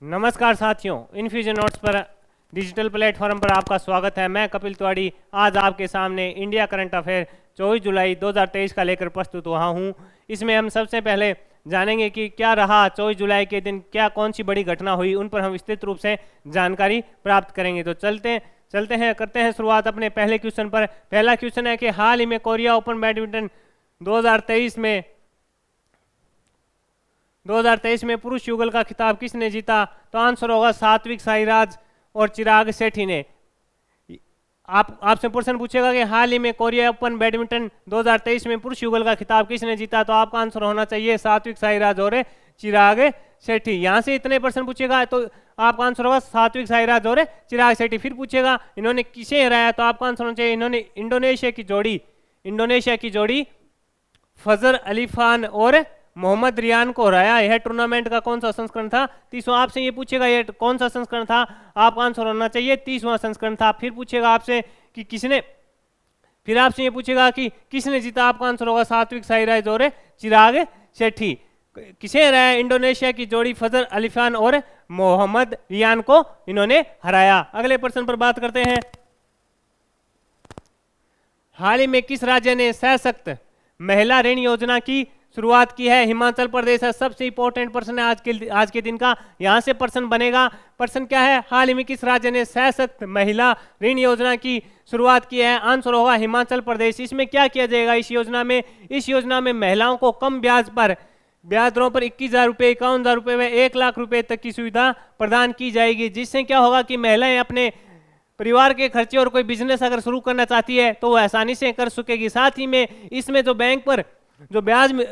नमस्कार साथियों, infusion notes पर डिजिटल प्लेटफॉर्म पर आपका स्वागत है। मैं कपिल तिवारी आज आपके सामने इंडिया करंट अफेयर 24 जुलाई 2023 का लेकर प्रस्तुत हुआ हूं। इसमें हम सबसे पहले जानेंगे कि क्या रहा 24 जुलाई के दिन, क्या कौन सी बड़ी घटना हुई, उन पर हम विस्तृत रूप से जानकारी प्राप्त करेंगे। तो चलते हैं, करते हैं शुरुआत अपने पहले क्वेश्चन पर। पहला क्वेश्चन है कि हाल ही में कोरिया ओपन बैडमिंटन 2023 में पुरुष युगल का खिताब किसने जीता? तो आंसर होगा सात्विक साईराज और चिराग शेट्टी ने। आपसे प्रश्न पूछेगा कि हाल ही में कोरिया ओपन बैडमिंटन 2023 में पुरुष युगल का खिताब किसने जीता? तो आपका आंसर होना चाहिए सात्विक साईराज और चिराग शेट्टी। यहाँ से इतने प्रश्न पूछेगा तो आपका आंसर होगा सात्विक साईराज और चिराग शेट्टी। फिर पूछेगा इन्होंने किसे हराया? तो आपका आंसर होना चाहिए इन्होंने इंडोनेशिया की जोड़ी फजर अली खान और मोहम्मद रियान को हराया। यह टूर्नामेंट का कौन सा संस्करण था? 30वां। आपसे ये पूछेगा ये कौन सा संस्करण था, आपका आंसर होना चाहिए 30वां संस्करण था। फिर पूछेगा आपसे कि किसने जीता? आपका आंसर होगा सात्विक साईराज और चिराग शेट्टी। किसे हराया? इंडोनेशिया की जोड़ी फजर अली खान और मोहम्मद रियान को इन्होंने हराया। अगले प्रश्न पर बात करते हैं। हाल ही में किस राज्य ने सशक्त महिला ऋण योजना की शुरुआत की है? हिमाचल प्रदेश है। सबसे इंपॉर्टेंट प्रश्न है आज के दिन का, यहां से प्रश्न बनेगा। प्रश्न क्या है? हाल ही में किस राज्य ने सशक्त महिला ऋण योजना की शुरुआत की है? आंसर होगा हिमाचल प्रदेश। इसमें क्या किया जाएगा? इस योजना में महिलाओं को कम ब्याज दरों पर 21,000 रुपये, 51,000 रुपये व 1,00,000 रुपये तक की सुविधा प्रदान की जाएगी, जिससे क्या होगा कि महिलाएं अपने परिवार के खर्चे और कोई बिजनेस अगर शुरू करना चाहती है तो वो आसानी से कर सकेगी। साथ ही में इसमें जो बैंक पर जो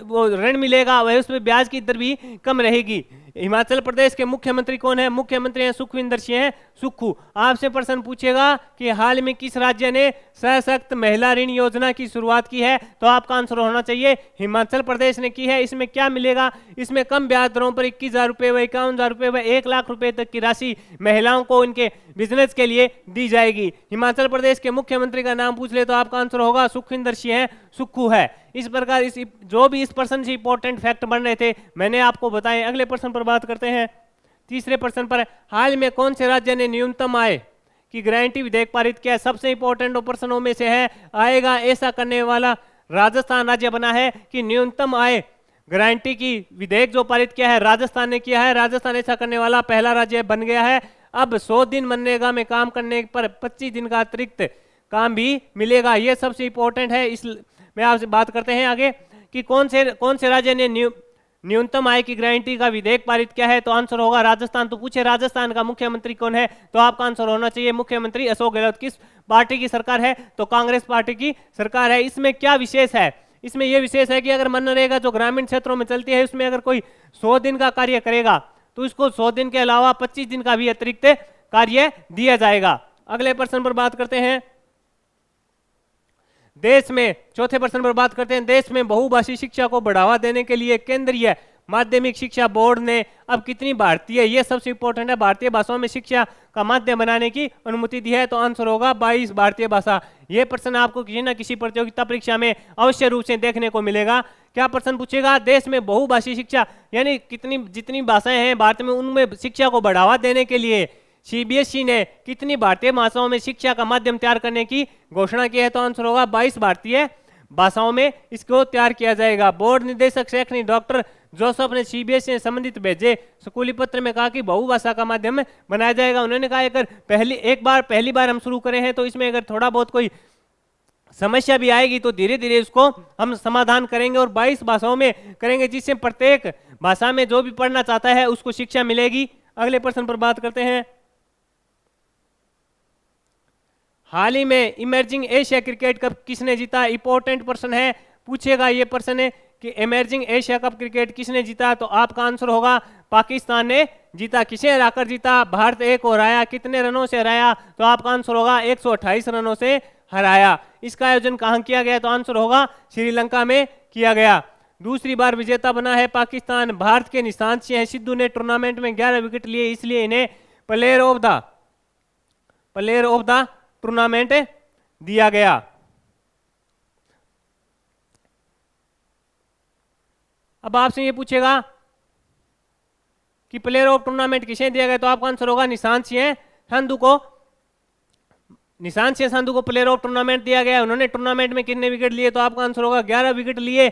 वो ऋण मिलेगा वह उसमें ब्याज की दर भी कम रहेगी। हिमाचल प्रदेश के मुख्यमंत्री कौन है? मुख्यमंत्री हैं सुखविंदर सिंह सुक्खू। आपसे प्रश्न पूछेगा कि हाल में किस राज्य ने सशक्त महिला ऋण योजना की शुरुआत की है? तो आपका आंसर होना चाहिए हिमाचल प्रदेश ने की है। इसमें क्या मिलेगा? इसमें कम ब्याज दरों पर 21,000 रुपये व 51,000 रुपये व 1,00,000 रुपये तक की राशि महिलाओं को उनके बिजनेस के लिए दी जाएगी। हिमाचल प्रदेश के मुख्यमंत्री का नाम पूछ ले तो आपका आंसर होगा सुखविंदर सिंह सुक्खू है। इस प्रकार जो भी इस प्रश्न से इंपॉर्टेंट फैक्ट बन रहे थे मैंने आपको बताए। अगले प्रश्न पर बात करते हैं। तीसरे प्रश्न पर, हाल में कौन से राज्य ने न्यूनतम आय की गारंटी विधेयक पारित किया है? सबसे इंपॉर्टेंट प्रश्नों में से है आएगा। ऐसा करने वाला राजस्थान राज्य बना है कि न्यूनतम आय गारंटी की विधेयक जो पारित किया है राजस्थान ने किया है। राजस्थान ऐसा करने वाला पहला राज्य बन गया है। अब 100 दिन मनरेगा में काम करने पर 25 दिन का अतिरिक्त काम भी मिलेगा। यह सबसे इंपॉर्टेंट है। इस में आपसे बात करते हैं आगे कि कौन से राज्य ने न्यूनतम आय की गारंटी का विधेयक पारित किया है? तो आंसर होगा राजस्थान। तो पूछे राजस्थान का मुख्यमंत्री कौन है? तो आपका आंसर होना चाहिए मुख्यमंत्री अशोक गहलोत। किस पार्टी की सरकार है? तो कांग्रेस पार्टी की सरकार है। इसमें क्या विशेष है? इसमें यह विशेष है कि अगर मनरेगा जो ग्रामीण क्षेत्रों में चलती है उसमें अगर कोई 100 दिन का कार्य करेगा तो उसको 100 दिन के अलावा 25 दिन का भी अतिरिक्त कार्य दिया जाएगा। अगले प्रश्न पर बात करते हैं। चौथे प्रश्न पर बात करते हैं। देश में बहुभाषी शिक्षा को बढ़ावा देने के लिए केंद्रीय माध्यमिक शिक्षा बोर्ड ने अब कितनी ये सबसे इंपॉर्टेंट है, भारतीय भाषाओं में शिक्षा का माध्यम बनाने की अनुमति दी है? तो आंसर होगा 22 भारतीय भाषा। यह प्रश्न आपको किसी न किसी प्रतियोगिता परीक्षा में अवश्य रूप से देखने को मिलेगा। क्या प्रश्न पूछेगा? देश में बहुभाषी शिक्षा यानी जितनी भाषाएं हैं भारत में उनमें शिक्षा को बढ़ावा देने के लिए सीबीएसई ने कितनी भारतीय भाषाओं में शिक्षा का माध्यम तैयार करने की घोषणा की है? तो आंसर होगा 22 भारतीय भाषाओं में इसको तैयार किया जाएगा। बोर्ड निदेशक शैक्षणिक डॉक्टर जोसेफ ने सीबीएसई से संबंधित भेजे स्कूली पत्र में कहा कि बहुभाषा का माध्यम बनाया जाएगा। उन्होंने कहा अगर पहली बार हम शुरू करें हैं तो इसमें अगर थोड़ा बहुत कोई समस्या भी आएगी तो धीरे धीरे उसको हम समाधान करेंगे और 22 भाषाओं में करेंगे, जिससे प्रत्येक भाषा में जो भी पढ़ना चाहता है उसको शिक्षा मिलेगी। अगले प्रश्न पर बात करते हैं। हाल ही में इमर्जिंग एशिया क्रिकेट कप किसने जीता? इंपॉर्टेंट प्रश्न है, पूछेगा ये प्रश्न है कि इमर्जिंग एशिया कप क्रिकेट किसने जीता? तो आपका आंसर होगा पाकिस्तान ने जीता। किसे हराकर जीता? भारत एक को हराया। कितने रनों से हराया? तो आपका आंसर होगा 128 रनों से हराया। इसका आयोजन कहां किया गया? तो आंसर होगा श्रीलंका में किया गया। दूसरी बार विजेता बना है पाकिस्तान। भारत के निशांत सिद्धू ने टूर्नामेंट में 11 विकेट लिए, इसलिए इन्हें प्लेयर ऑफ द टूर्नामेंट दिया गया। अब आपसे ये पूछेगा कि प्लेयर ऑफ टूर्नामेंट किसे दिया गया, तो आपका आंसर होगा निशांत सिंह संधू को। निशांत सिंह संधू को प्लेयर ऑफ टूर्नामेंट दिया गया। उन्होंने टूर्नामेंट में कितने विकेट लिए, तो आपका आंसर होगा 11 विकेट लिए।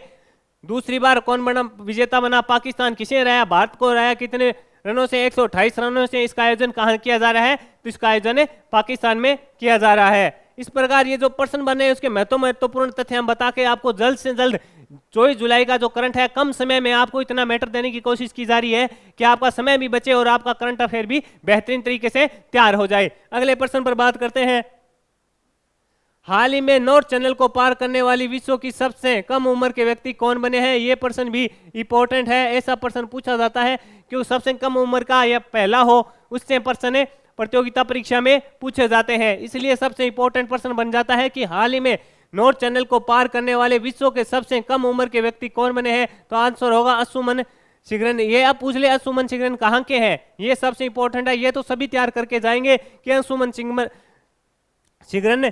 दूसरी बार कौन बना विजेता बना, पाकिस्तान किसे हराया, भारत को हराया। कितने रनों से, 128 रनों से। इसका आयोजन कहाँ किया जा रहा है, तो इसका आयोजन पाकिस्तान में किया जा रहा है। इस प्रकार ये जो प्रश्न बने उसके महत्वपूर्ण तथ्य हम बता के आपको जल्द से जल्द 24 जुलाई का जो करंट है, कम समय में आपको इतना मैटर देने की कोशिश की जा रही है कि आपका समय भी बचे और आपका करंट अफेयर भी बेहतरीन तरीके से तैयार हो जाए। अगले प्रश्न पर बात करते हैं। हाल ही में नॉर्थ चैनल को पार करने वाली विश्व की सबसे कम उम्र के व्यक्ति कौन बने हैं, ये प्रश्न भी इंपॉर्टेंट है। ऐसा प्रश्न पूछा जाता है कि सबसे कम उम्र का या पहला हो, उससे प्रश्न प्रतियोगिता परीक्षा में पूछे जाते हैं। इसलिए सबसे इंपॉर्टेंट प्रश्न बन जाता है कि हाल ही में नॉर्थ चैनल को पार करने वाले विश्व के सबसे कम उम्र के व्यक्ति कौन बने हैं, तो आंसर होगा अंशुमन सिगरन। ये आप पूछ ले अंशुमन सिगरन कहाँ के हैं, ये सबसे इंपॉर्टेंट है। ये तो सभी तैयार करके जाएंगे कि अंशुमन सिगरन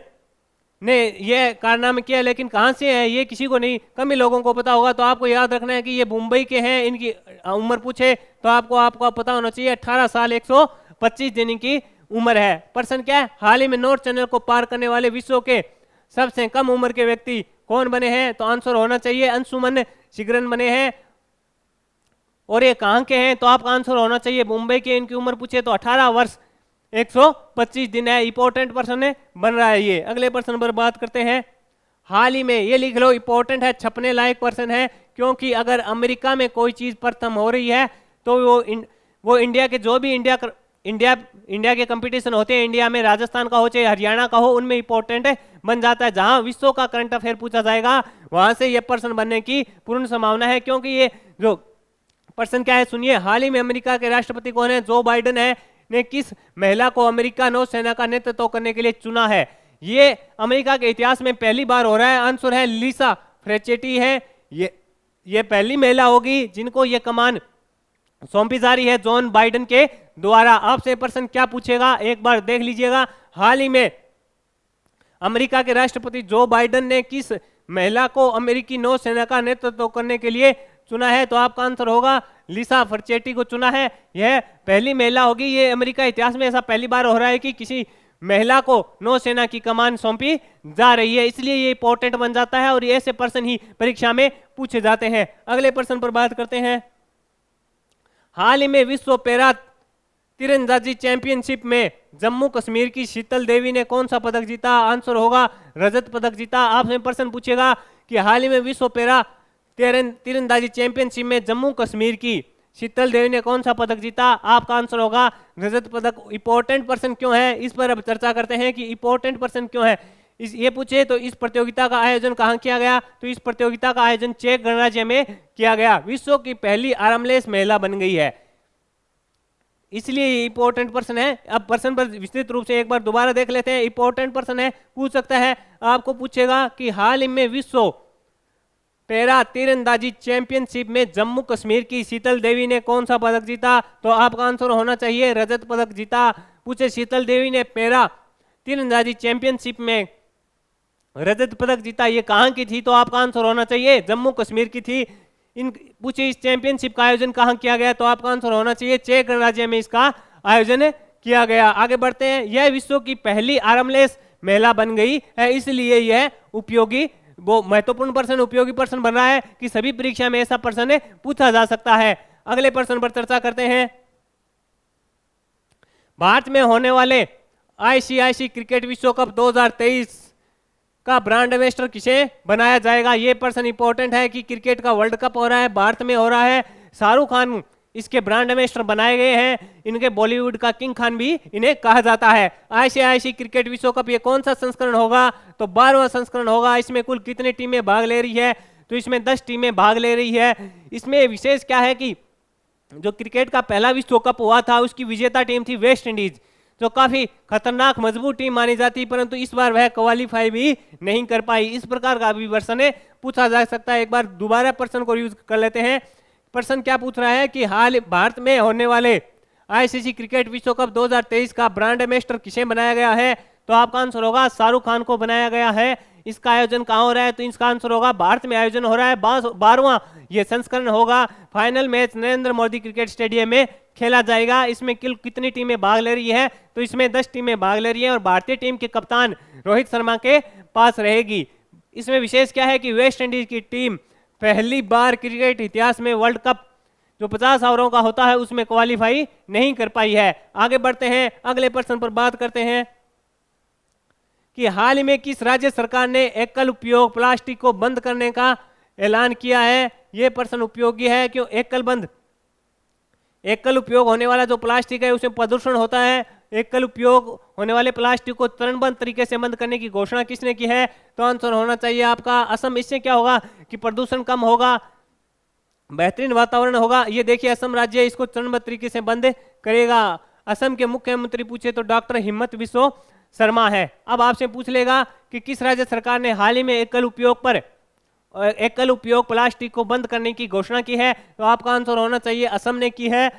ने ये कारनामा किया, लेकिन कहाँ से है ये किसी को नहीं, कम ही लोगों को पता होगा। तो आपको याद रखना है कि ये मुंबई के हैं। इनकी उम्र पूछे तो आपको पता होना चाहिए 18 साल 125 दिन की उम्र है। प्रश्न क्या है, हाल ही में नॉर्थ चैनल को पार करने वाले विश्व के सबसे कम उम्र के व्यक्ति कौन बने हैं, तो आंसर होना चाहिए अंशुमन सिगरन बने हैं। और ये कहाँ के हैं, तो आपका आंसर होना चाहिए मुंबई के। इनकी उम्र पूछे तो 18 वर्ष 125 दिन है। इंपॉर्टेंट प्रश्न बन रहा है ये। अगले प्रश्न पर बात करते हैं। हाल ही में, ये लिख लो, इंपॉर्टेंट है, छपने लायक प्रश्न है, क्योंकि अगर अमेरिका में कोई चीज प्रथम हो रही है तो वो इंडिया के जो भी इंडिया के कंपटीशन होते हैं, इंडिया में राजस्थान का हो चाहे हरियाणा का हो, उनमें इंपॉर्टेंट बन जाता है। जहां विश्व का करंट अफेयर पूछा जाएगा वहां से यह प्रश्न बनने की पूर्ण संभावना है। क्योंकि ये जो प्रश्न क्या है सुनिए, हाल ही में अमेरिका के राष्ट्रपति कौन है, जो बाइडेन है, ने किस महिला को अमेरिका नौसेना का नेतृत्व करने के लिए चुना है। ये अमेरिका के इतिहास में पहली बार हो रहा है। आंसर है लिसा फ्रेचेटी है। ये पहली महिला होगी जिनको ये कमान सौंपी जा रही है जॉन बाइडेन के द्वारा। आपसे प्रश्न क्या पूछेगा एक बार देख लीजिएगा। हाल ही में अमेरिका के राष्ट्रपति जो बाइडेन ने किस महिला को अमेरिकी नौसेना का नेतृत्व करने के लिए चुना है, तो आपका आंसर होगा लिसा फर्चेटी को चुना है। यह पहली महिला होगी। ये अमेरिका इतिहास में ऐसा पहली बार हो रहा है कि किसी महिला को नौसेना की कमान सौंपी जा रही है, इसलिए ये इंपॉर्टेंट बन जाता है और ऐसे प्रश्न ही परीक्षा में पूछे जाते हैं। अगले प्रश्न पर बात करते हैं। हाल ही में विश्व पैरा तीरंदाजी चैंपियनशिप में जम्मू कश्मीर की शीतल देवी ने कौन सा पदक जीता, आंसर होगा रजत पदक जीता। आपसे प्रश्न पूछेगा कि हाल ही में विश्व पैरा तीरंदाजी चैंपियनशिप में जम्मू कश्मीर की शीतल देवी ने कौन सा पदक जीता, आपका आंसर होगा रजत पदक। इंपॉर्टेंट प्रश्न क्यों है, इस पर अब चर्चा करते हैं कि इंपॉर्टेंट प्रश्न क्यों है। ये पूछे तो इस प्रतियोगिता का आयोजन कहाँ किया गया, तो इस प्रतियोगिता का आयोजन चेक गणराज्य में किया गया। विश्व की पहली आर्मलेस महिला बन गई है, इसलिए ये इंपॉर्टेंट प्रश्न है। अब प्रश्न पर विस्तृत रूप से एक बार दोबारा देख लेते हैं। इंपॉर्टेंट प्रश्न है, पूछ सकता है, आपको पूछेगा कि हाल ही में विश्व पैरा तीरंदाजी चैंपियनशिप में जम्मू कश्मीर की शीतल देवी ने कौन सा पदक जीता, तो आपका आंसर होना चाहिए रजत पदक जीता। पूछे शीतल देवी ने पैरा तीरंदाजी चैंपियनशिप में रजत पदक जीता, ये कहाँ की थी, तो आपका आंसर होना चाहिए जम्मू कश्मीर की थी। पूछे इस चैंपियनशिप का आयोजन कहाँ किया गया, तो आपका आंसर होना चाहिए चेक गणराज्य में इसका आयोजन किया गया। आगे बढ़ते हैं। यह विश्व की पहली आर्मलेस महिला बन गई है, इसलिए यह उपयोगी वो महत्वपूर्ण प्रश्न उपयोगी प्रश्न बन रहा है कि सभी परीक्षा में ऐसा प्रश्न पूछा जा सकता है। अगले प्रश्न पर चर्चा करते हैं। भारत में होने वाले आईसीआईसी क्रिकेट विश्व कप 2023 का ब्रांड एम्बेसडर किसे बनाया जाएगा, ये प्रश्न इंपॉर्टेंट है कि क्रिकेट का वर्ल्ड कप हो रहा है, भारत में हो रहा है। शाहरुख खान इसके ब्रांड एम्बेसडर बनाए गए हैं। इनके बॉलीवुड का किंग खान भी इन्हें कहा जाता है। आईसीआईसी क्रिकेट विश्व कप ये कौन सा संस्करण होगा, तो 12वां संस्करण होगा। इसमें कुल कितनी टीमें भाग ले रही है, तो इसमें 10 टीमें भाग ले रही है। इसमें विशेष क्या है कि जो क्रिकेट का पहला विश्व कप हुआ था उसकी विजेता टीम थी वेस्ट इंडीज, जो काफी खतरनाक मजबूत टीम मानी जाती, परंतु इस बार वह क्वालिफाई भी नहीं कर पाई। इस प्रकार का भी प्रश्न पूछा जा सकता है। एक बार दोबारा प्रश्न को यूज कर लेते हैं। प्रश्न क्या पूछ रहा है कि हाल भारत में होने वाले आईसीसी क्रिकेट विश्व कप 2023 का ब्रांड एम्बेसडर किसे बनाया गया है, तो आपका आंसर होगा शाहरुख खान को बनाया गया है। इसका आयोजन कहाँ हो रहा है, तो इसका आंसर होगा भारत में आयोजन हो रहा है। 12वां ये संस्करण होगा। Final match Narendra Modi cricket stadium में खेला जाएगा। इसमें कितनी टीमें भाग ले रही है, तो इसमें 10 टीमें भाग ले रही हैं और भारतीय टीम के कप्तान रोहित शर्मा के पास रहेगी। इसमें विशेष क्या है कि वेस्ट इंडीज की टीम पहली बार क्रिकेट इतिहास में वर्ल्ड कप जो 50 ओवरों का होता है उसमें क्वालिफाई नहीं कर पाई है। आगे बढ़ते हैं, अगले प्रश्न पर बात करते हैं कि हाल ही में किस राज्य सरकार ने एकल उपयोग प्लास्टिक को बंद करने का ऐलान किया है। यह प्रश्न उपयोगी है, क्यों एकल उपयोग होने वाला जो प्लास्टिक है उसमें प्रदूषण होता है। एकल उपयोग होने वाले प्लास्टिक को चरणबद्ध तरीके से बंद करने की घोषणा किसने की है, तो आंसर होना चाहिए आपका असम। इससे क्या होगा कि प्रदूषण कम होगा, बेहतरीन वातावरण होगा। ये देखिए असम राज्य इसको चरणबद्ध तरीके से बंद करेगा। असम के मुख्यमंत्री पूछे तो डॉक्टर हिम्मत बिस्व शर्मा है। अब आपसे पूछ लेगा कि किस राज्य सरकार ने हाल ही में एकल उपयोग प्लास्टिक को बंद करने की घोषणा की है, तो आपका आंसर होना चाहिए असम ने की है।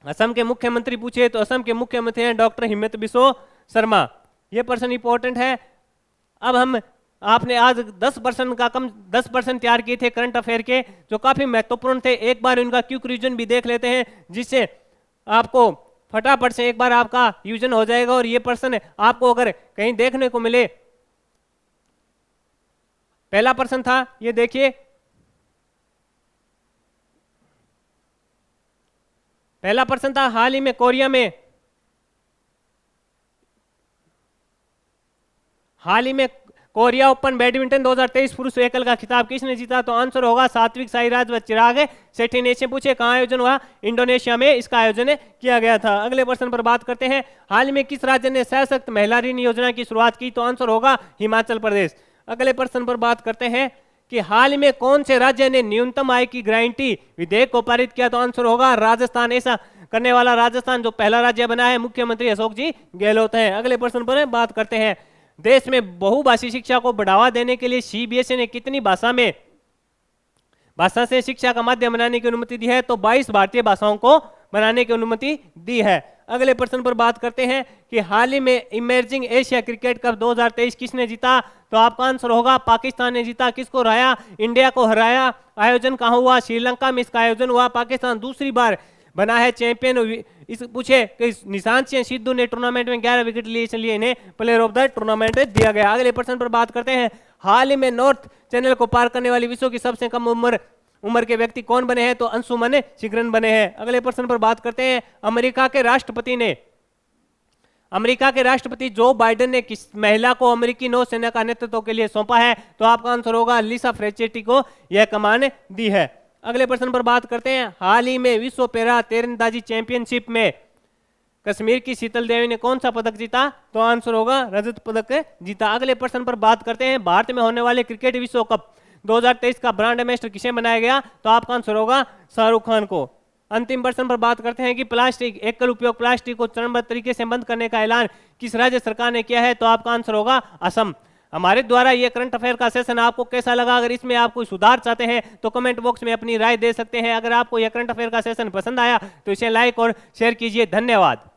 असम के मुख्यमंत्री पूछे तो असम के मुख्यमंत्री हैं डॉक्टर हिम्मत बिस्व शर्मा। यह प्रश्न इंपॉर्टेंट है। अब आपने आज 10% तैयार किए थे करंट अफेयर के, जो काफी महत्वपूर्ण थे। एक बार इनका क्विक रिवीजन भी देख लेते हैं, जिससे आपको फटाफट से एक बार आपका रिवीजन हो जाएगा। और ये प्रश्न आपको अगर कहीं देखने को मिले, पहला प्रश्न था, ये देखिए पहला प्रश्न था, हाल ही में कोरिया ओपन बैडमिंटन 2023 पुरुष एकल का खिताब किसने जीता, तो आंसर होगा सात्विक साईराज व चिराग शेट्टी ने। पूछे कहाँ आयोजन हुआ, इंडोनेशिया में इसका आयोजन किया गया था। अगले प्रश्न पर बात करते हैं, हाल में किस राज्य ने सशक्त महिला ऋण योजना की शुरुआत की, तो आंसर होगा हिमाचल प्रदेश। अगले प्रश्न पर बात करते हैं कि हाल ही में कौन से राज्य ने न्यूनतम आय की गारंटी विधेयक को पारित किया, तो आंसर होगा राजस्थान। ऐसा करने वाला राजस्थान जो पहला राज्य बना है, मुख्यमंत्री अशोक जी गहलोत हैं। अगले प्रश्न पर बात करते हैं, देश में बहुभाषी शिक्षा को बढ़ावा देने के लिए सीबीएसई ने कितनी भाषा से शिक्षा का माध्यम बनाने की अनुमति दी है, तो 22 भारतीय भाषाओं को बनाने की अनुमति दी है। अगले प्रश्न पर बात करते हैं कि हाल ही में इमर्जिंग एशिया क्रिकेट कप 2023 किसने जीता, तो आपका आंसर होगा पाकिस्तान ने जीता। किसको हराया, इंडिया को हराया। आयोजन कहाँ हुआ, श्रीलंका में इसका आयोजन हुआ। पाकिस्तान दूसरी बार बना है चैंपियन। इस पूछे कि निशांत सिद्धू ने टूर्नामेंट में 11 विकेट लिए, इसलिए इन्हें प्लेयर ऑफ द टूर्नामेंट दिया गया। अगले प्रश्न पर बात करते हैं, हाल ही में नॉर्थ चैनल को पार करने वाली विश्व की सबसे कम उम्र के व्यक्ति कौन बने हैं, तो अंशुमन सिगरन बने हैं। अगले प्रश्न पर बात करते हैं, अमेरिका के राष्ट्रपति जो बाइडेन ने किस महिला को अमेरिकी नौसेना का नेतृत्व के लिए सौंपा है, तो आपका आंसर होगा लिसा फ्रेचेटी को यह कमान दी है। अगले प्रश्न पर बात करते हैं, हाल ही में विश्व पैरा तीरंदाजी चैंपियनशिप में कश्मीर की शीतल देवी ने कौन सा पदक जीता, तो आंसर होगा रजत पदक जीता। अगले प्रश्न पर बात करते हैं, भारत में होने वाले क्रिकेट विश्व कप 2023 का ब्रांड एम्बेसडर किसे बनाया गया, तो आपका आंसर होगा शाहरुख खान को। अंतिम प्रश्न पर बात करते हैं कि एकल उपयोग प्लास्टिक को चरणबद्ध तरीके से बंद करने का ऐलान किस राज्य सरकार ने किया है, तो आपका आंसर होगा असम। हमारे द्वारा ये करंट अफेयर का सेशन आपको कैसा लगा, अगर इसमें आप कोई सुधार चाहते हैं तो कमेंट बॉक्स में अपनी राय दे सकते हैं। अगर आपको यह करंट अफेयर का सेशन पसंद आया तो इसे लाइक और शेयर कीजिए। धन्यवाद।